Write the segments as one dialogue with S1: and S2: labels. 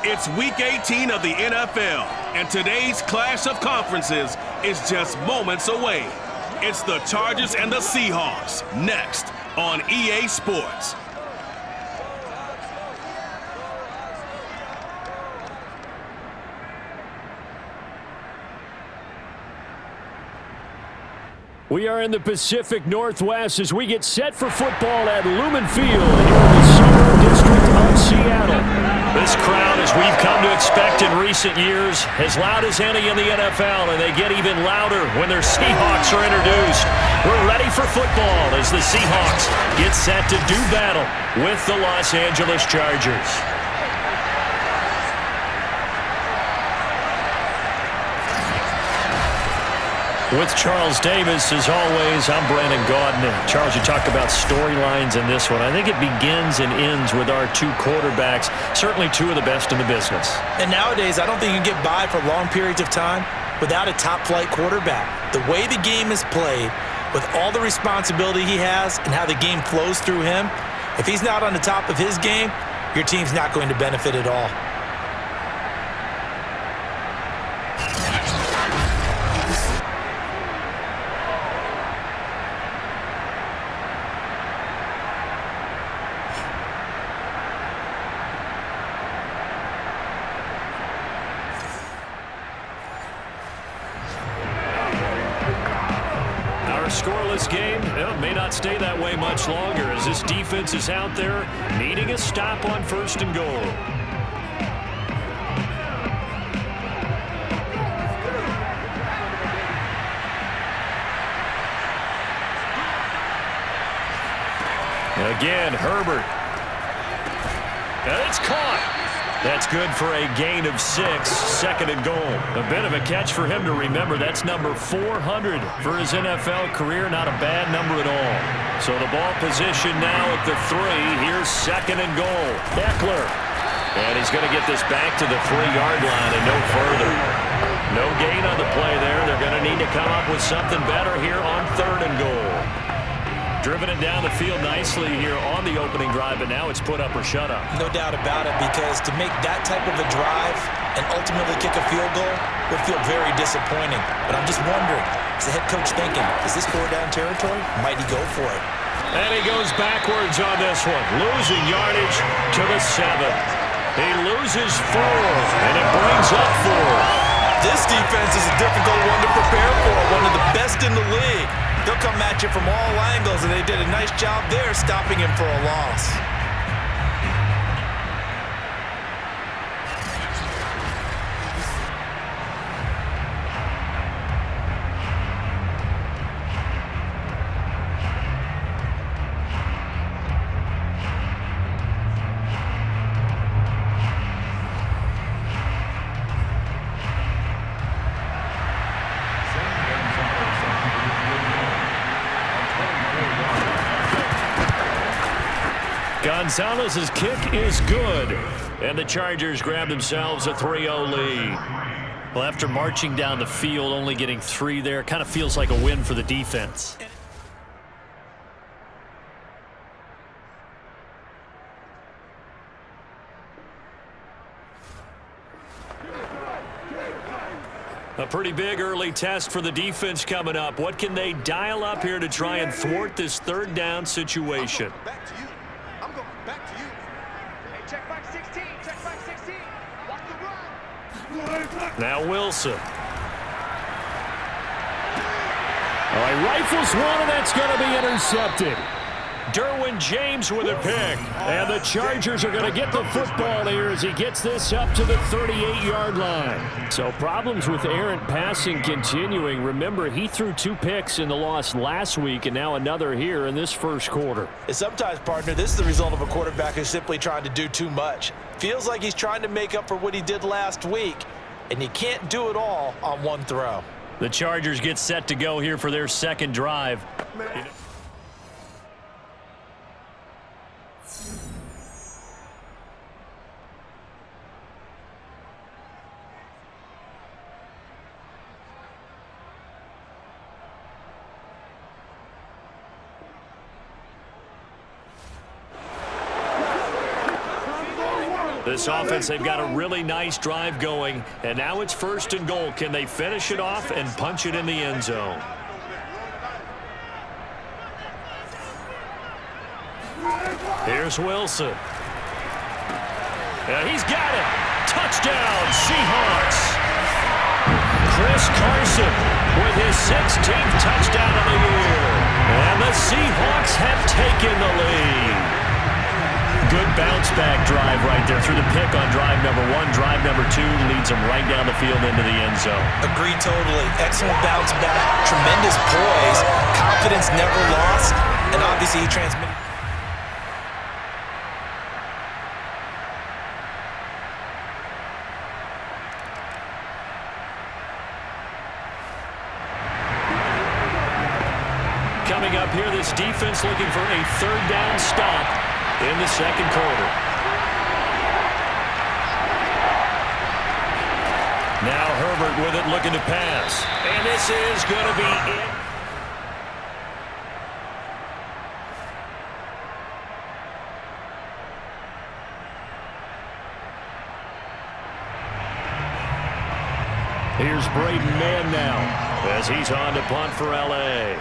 S1: It's Week 18 of the NFL, and today's clash of conferences is just moments away. It's the Chargers and the Seahawks, next on EA Sports.
S2: We are in the Pacific Northwest as we get set for football at Lumen Field here in the Suburban District of Seattle. This crowd, as we've come to expect in recent years, as loud as any in the NFL, and they get even louder when their Seahawks are introduced. We're ready for football as the Seahawks get set to do battle with the Los Angeles Chargers. With Charles Davis, as always, I'm Brandon Gaudin. Charles, you talked about storylines in this one. I think it begins and ends with our two quarterbacks, certainly two of the best in the business.
S3: And nowadays, I don't think you can get by for long periods of time without a top-flight quarterback. The way the game is played, with all the responsibility he has and how the game flows through him, if he's not on the top of his game, your team's not going to benefit at all.
S2: Scoreless game, it may not stay that way much longer as this defense is out there needing a stop on 1st and goal. Again, Herbert. And it's caught. That's good for a gain of 6, 2nd and goal. A bit of a catch for him to remember. That's number 400 for his NFL career. Not a bad number at all. So the ball position now at the 3. Here's 2nd and goal. Eckler. And he's going to get this back to the 3-yard line and no further. No gain on the play there. They're going to need to come up with something better here on 3rd and goal. Driven it down the field nicely here on the opening drive, but now it's put up or shut up.
S3: No doubt about it, because to make that type of a drive and ultimately kick a field goal would feel very disappointing. But I'm just wondering, is the head coach thinking, is this 4-down territory? Might he go for it?
S2: And he goes backwards on this one, losing yardage to the 7. He loses 4, and it brings up 4.
S3: This defense is a difficult one to prepare for, one of the best in the league. They'll come at you from all angles, and they did a nice job there stopping him for a loss.
S2: Gonzalez's kick is good, and the Chargers grab themselves a 3-0 lead. Well, after marching down the field, only getting 3 there, kind of feels like a win for the defense. A pretty big early test for the defense coming up. What can they dial up here to try and thwart this 3rd down situation?
S4: Back to you. I'm going back to you. Hey, check back 16. Check back 16. Watch the run.
S2: Now Wilson. Oh, he rifles one, and that's going to be intercepted. Derwin James with a pick. And the Chargers are going to get the football here as he gets this up to the 38-yard line. So problems with errant passing continuing. Remember, he threw 2 picks in the loss last week and now another here in this first quarter.
S3: And sometimes, partner, this is the result of a quarterback who's simply trying to do too much. Feels like he's trying to make up for what he did last week, and he can't do it all on one throw.
S2: The Chargers get set to go here for their 2nd drive. This offense, they've got a really nice drive going, and now it's 1st and goal. Can they finish it off and punch it in the end zone? Here's Wilson. And he's got it. Touchdown, Seahawks. Chris Carson with his 16th touchdown of the year. And the Seahawks have taken the lead. Good bounce-back drive right there through the pick on drive number 1. Drive number 2 leads them right down the field into the end zone.
S3: Agree totally. Excellent bounce back. Tremendous poise. Confidence never lost. And obviously he transmitted.
S2: Coming up here, this defense looking for a 3rd down stop in the 2nd quarter. Now Herbert with it, looking to pass. And this is going to be it. Here's Braden Mann now as he's on to punt for L.A.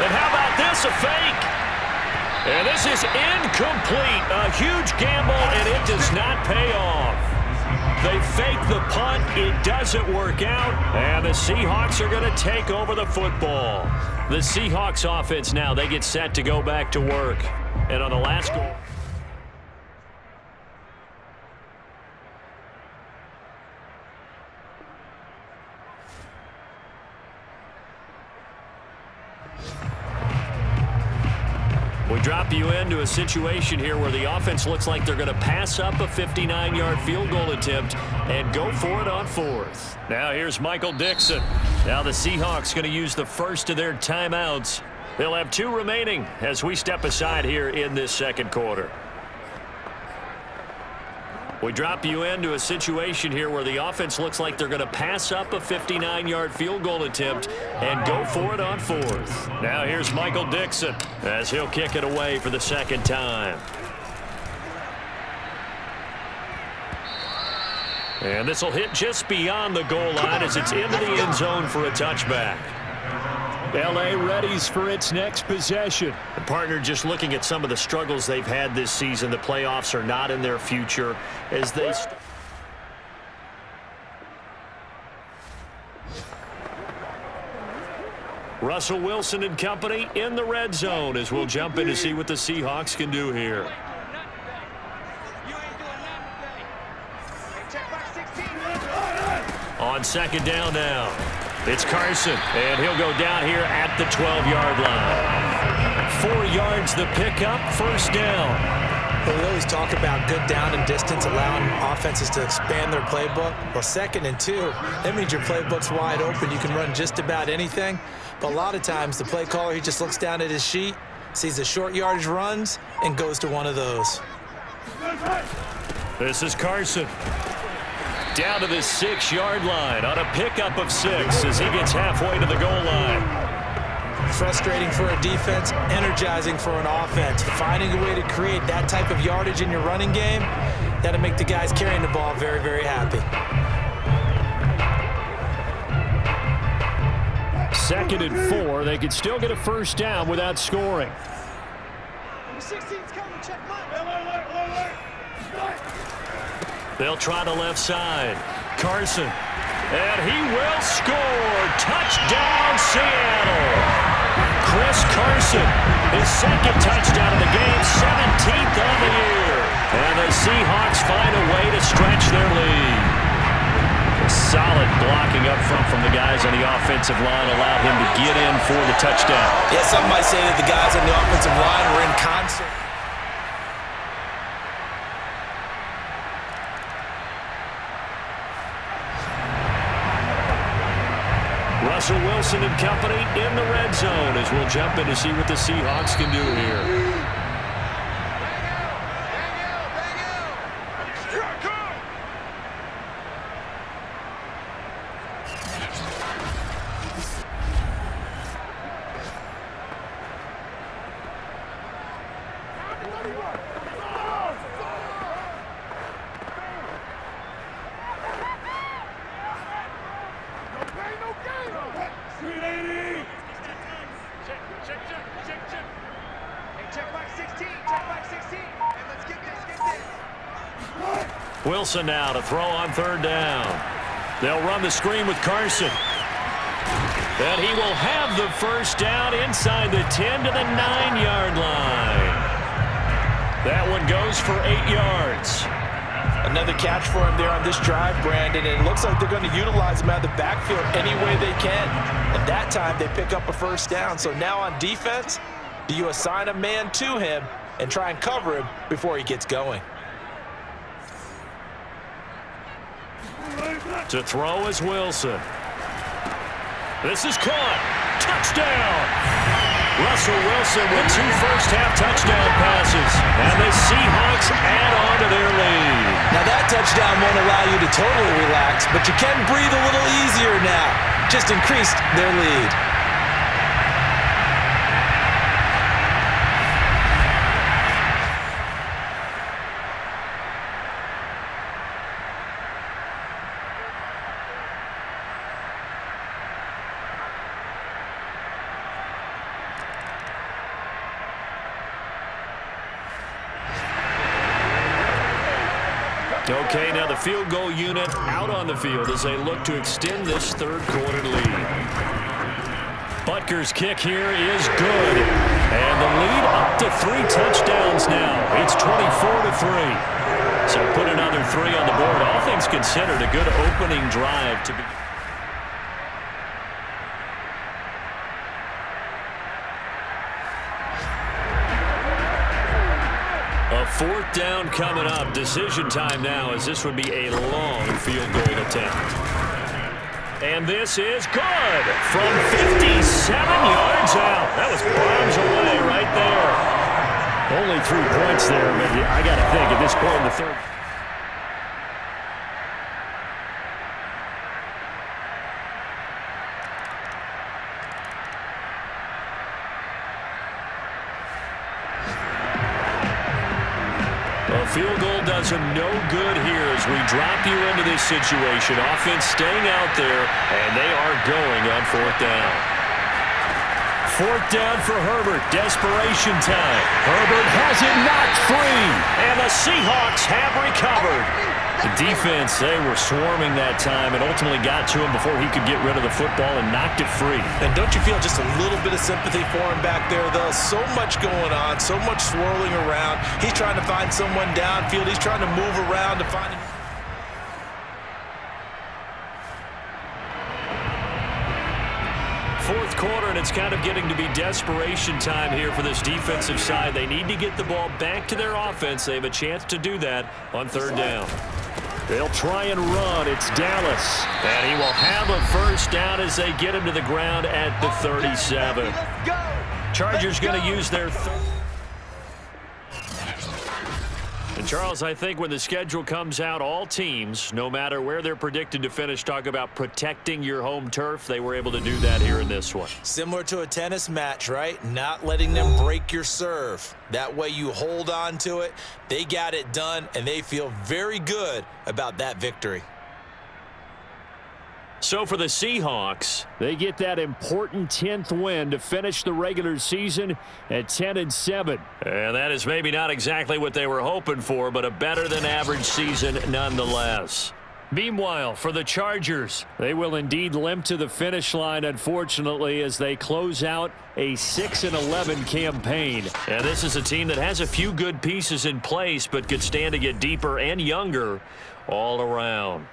S2: And how about this, a fake? And this is incomplete. A huge gamble, and it does not pay off. They fake the punt. It doesn't work out, and the Seahawks are going to take over the football. The Seahawks offense now, they get set to go back to work. And on the last goal. We drop you into a situation here where the offense looks like they're going to pass up a 59-yard field goal attempt and go for it on 4th. Now here's Michael Dixon. Now the Seahawks going to use the first of their timeouts. They'll have 2 remaining as we step aside here in this 2nd quarter. We drop you into a situation here where the offense looks like they're going to pass up a 59-yard field goal attempt and go for it on 4th. Now here's Michael Dixon as he'll kick it away for the 2nd time. And this will hit just beyond the goal line as it's into the end zone for a touchback. L.A. readies for its next possession. The partner just looking at some of the struggles they've had this season. The playoffs are not in their future as they... Russell Wilson and company in the red zone as we'll jump in to see what the Seahawks can do here. On 2nd down now. It's Carson, and he'll go down here at the 12-yard line. 4 yards the pickup, 1st down.
S3: Well, we always talk about good down and distance, allowing offenses to expand their playbook. Well, 2nd and 2, that means your playbook's wide open. You can run just about anything. But a lot of times, the play caller, he just looks down at his sheet, sees the short yardage runs, and goes to one of those.
S2: This is Carson. Down to the 6-yard line on a pickup of 6 as he gets halfway to the goal line.
S3: Frustrating for a defense, energizing for an offense. Finding a way to create that type of yardage in your running game, that'll make the guys carrying the ball very, very happy.
S2: 2nd and 4, they could still get a 1st down without scoring.
S4: 16's coming, check mine.
S2: They'll try the left side. Carson. And he will score. Touchdown, Seattle. Chris Carson, his 2nd touchdown of the game, 17th on the year. And the Seahawks find a way to stretch their lead. Solid blocking up front from the guys on the offensive line allowed him to get in for the touchdown.
S3: Yeah, some might say that the guys on the offensive line were in concert.
S2: Russell Wilson and company in the red zone as we'll jump in to see what the Seahawks can do here. Wilson now to throw on third down. They'll run the screen with Carson. And he will have the first down inside the 10 to the 9-yard line. That one goes for 8 yards.
S3: Another catch for him there on this drive, Brandon, and it looks like they're going to utilize him out of the backfield any way they can. And that time they pick up a first down. So now on defense, do you assign a man to him and try and cover him before he gets going?
S2: To throw is Wilson. This is caught. Touchdown! Russell Wilson with 2 first-half touchdown passes. And the Seahawks add on to their lead.
S3: Now that touchdown won't allow you to totally relax, but you can breathe a little easier now. Just increased their lead.
S2: Okay, now the field goal unit out on the field as they look to extend this third-quarter lead. Butker's kick here is good. And the lead up to 3 touchdowns now. It's 24-3. So put another 3 on the board. All things considered, a good opening drive to be. A 4th down coming up. Decision time now, as this would be a long field goal attempt. And this is good from 57 yards out. That was bombs away right there. Only 3 points there, but I got to think at this point in the third. Field goal does him no good here as we drop you into this situation. Offense staying out there, and they are going on 4th down. 4th down for Herbert. Desperation time. Herbert has it knocked free, and the Seahawks have recovered. The defense, they were swarming that time and ultimately got to him before he could get rid of the football and knocked it free.
S3: And don't you feel just a little bit of sympathy for him back there, though? So much going on, so much swirling around. He's trying to find someone downfield. He's trying to move around to find him.
S2: Fourth quarter, and it's kind of getting to be desperation time here for this defensive side. They need to get the ball back to their offense. They have a chance to do that on 3rd down. They'll try and run. It's Dallas. And he will have a first down as they get him to the ground at the 37. Chargers going to use their And Charles, I think when the schedule comes out, all teams, no matter where they're predicted to finish, talk about protecting your home turf. They were able to do that here in this one.
S3: Similar to a tennis match, right? Not letting them break your serve. That way you hold on to it. They got it done, and they feel very good about that victory.
S2: So for the Seahawks, they get that important 10th win to finish the regular season at 10-7. And that is maybe not exactly what they were hoping for, but a better than average season nonetheless. Meanwhile, for the Chargers, they will indeed limp to the finish line, unfortunately, as they close out a 6-11 campaign. And this is a team that has a few good pieces in place, but could stand to get deeper and younger all around.